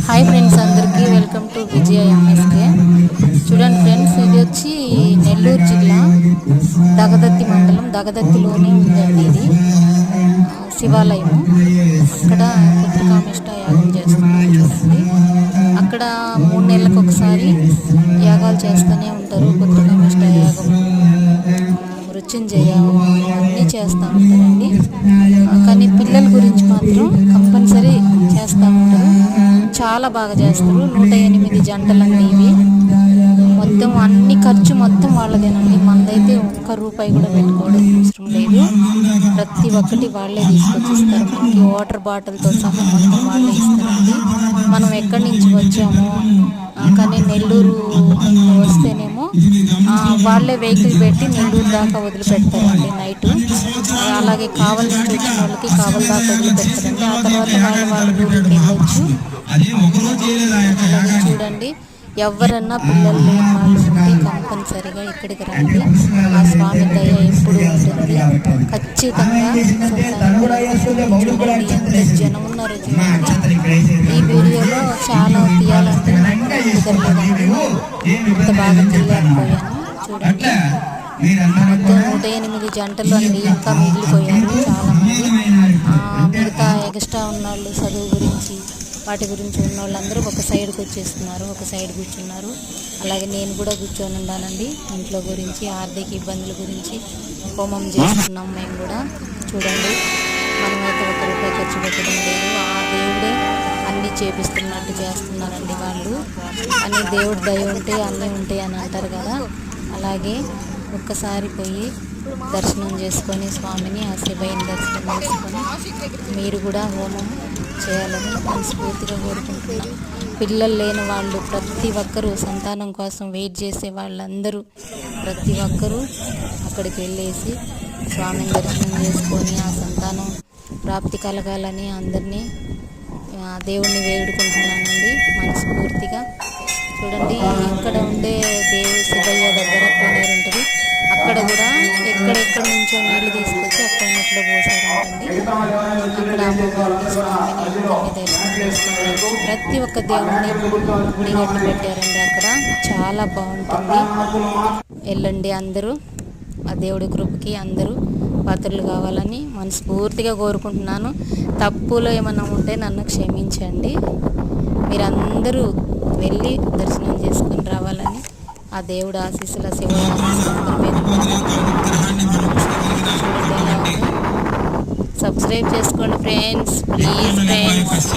Hi friends, అందరికీ welcome to Vijaya MSK. చూడండి friends, ఇది వచ్చి నెల్లూరు జిల్లా దగదత్తి మండలం, దగదత్తిలోనే ఉందండి. ఇది శివాలయము. అక్కడ పుత్రకామేష్ట యాగం చేస్తున్నారు. చూడండి, అక్కడ 3 నెలలకు ఒకసారి యాగాలు చేస్తూనే ఉంటారు. పుత్రకామేష్ట యాగం, మృత్యుంజయ అన్నీ చేస్తూ ఉంటారండి. కానీ పిల్లల గురించి మాత్రం కంపల్సరీ చేస్తూ ఉంటారు. చాలా బాగా చేస్తారు. 108 జంటలండి ఇవి. మొత్తం అన్ని ఖర్చు మొత్తం వాళ్ళదేనండి. మనదైతే ఒక్క రూపాయి కూడా పెట్టుకోవడం అవసరం లేదు. ప్రతి ఒక్కటి వాళ్ళే తీసుకొచ్చి ఇస్తారు. మనకి వాటర్ బాటిల్తో సహా మొత్తం వాళ్ళే ఇస్తారండి. మనం ఎక్కడి నుంచి వచ్చామో, కానీ నెల్లూరు వస్తేనేమో వాళ్ళే వెహికల్ పెట్టి నెల్లూరు దాకా వదిలిపెడతారండి నైట్. అలాగే కావలి నుంచి వచ్చిన వాళ్ళకి కావలి దాకా వదిలిపెడతారండి. ఆ తర్వాత వాళ్ళ ఊరికి వెళ్ళొచ్చు. అలాగే చూడండి, ఎవరన్నా పిల్లలు లేని వాళ్ళు ఉంటే కంపల్సరిగా ఇక్కడికి రండి. ఆ స్వామి దయ ఎప్పుడు ఉంటుంది, ఖచ్చితంగా చూడండి ఎంత జనం ఉన్నారో చూడండి. ఈ వీడియోలో చాలా తీయాలంటే కుదరలేదండి, అంత బాగా తీయలేకపోయాను. చూడండి, మొత్తం 108 జంటలు అండి. ఇంకా మిగిలిపోయారు చాలామంది. మిగతా ఎక్స్ట్రా ఉన్నవాళ్ళు చదువు గురించి వాటి గురించి ఉన్న వాళ్ళందరూ ఒక సైడ్కి వచ్చేస్తున్నారు, ఒక సైడ్ కూర్చున్నారు. అలాగే నేను కూడా కూర్చొని ఉన్నానండి. ఇంట్లో గురించి, ఆర్థిక ఇబ్బందుల గురించి హోమం చేస్తున్నాం మేము కూడా. చూడండి, మనమైతే 1 రూపాయి ఖర్చు పెట్టడం లేదు. ఆ దేవుడే అన్నీ చేపిస్తున్నట్టు చేస్తున్నారండి వాళ్ళు. అన్నీ దేవుడి దయ ఉంటే అన్నీ ఉంటాయి అని అంటారు కదా. అలాగే ఒక్కసారి పోయి దర్శనం చేసుకొని స్వామిని, ఆ శివయ్యని దర్శనం చేసుకొని మీరు కూడా హోమం చేయాలని మనస్ఫూర్తిగా కోరుకుంటున్నాను. పిల్లలు లేని వాళ్ళు ప్రతి ఒక్కరూ, సంతానం కోసం వెయిట్ చేసే వాళ్ళందరూ ప్రతి ఒక్కరూ అక్కడికి వెళ్ళేసి స్వామిని దర్శనం చేసుకొని ఆ సంతానం ప్రాప్తి కలగాలని అందరినీ దేవుణ్ణి వేడుకుంటున్నానండి మనస్ఫూర్తిగా. చూడండి, ఇక్కడ ఉండే శివయ్య దగ్గర కోనేరు ఉంటుంది. అక్కడ కూడా ఎక్కడెక్కడ నుంచో నీళ్లు తీసుకొచ్చి ఆ కోనేరులో పోసారంటండి. అక్కడ అమ్మవారిని, స్వామిని అందరినీ దర్శనం చేసుకోవచ్చు. ప్రతి ఒక్క దేవుణ్ణి గుడిగట్టు పెట్టారండి. అక్కడ చాలా బాగుంటుంది. వెళ్ళండి అందరూ. ఆ దేవుడి కృపకి అందరూ పాత్రలు కావాలని మనస్ఫూర్తిగా కోరుకుంటున్నాను. తప్పులో ఏమన్నా ఉంటే నన్ను క్షమించండి. మీరందరూ వెళ్ళి దర్శనం చేసుకుని రావాలని ఆ దేవుడు ఆశీస్సుల శివ సబ్స్క్రైబ్ చేసుకోండి ఫ్రెండ్స్, ప్లీజ్ ఫ్రెండ్స్.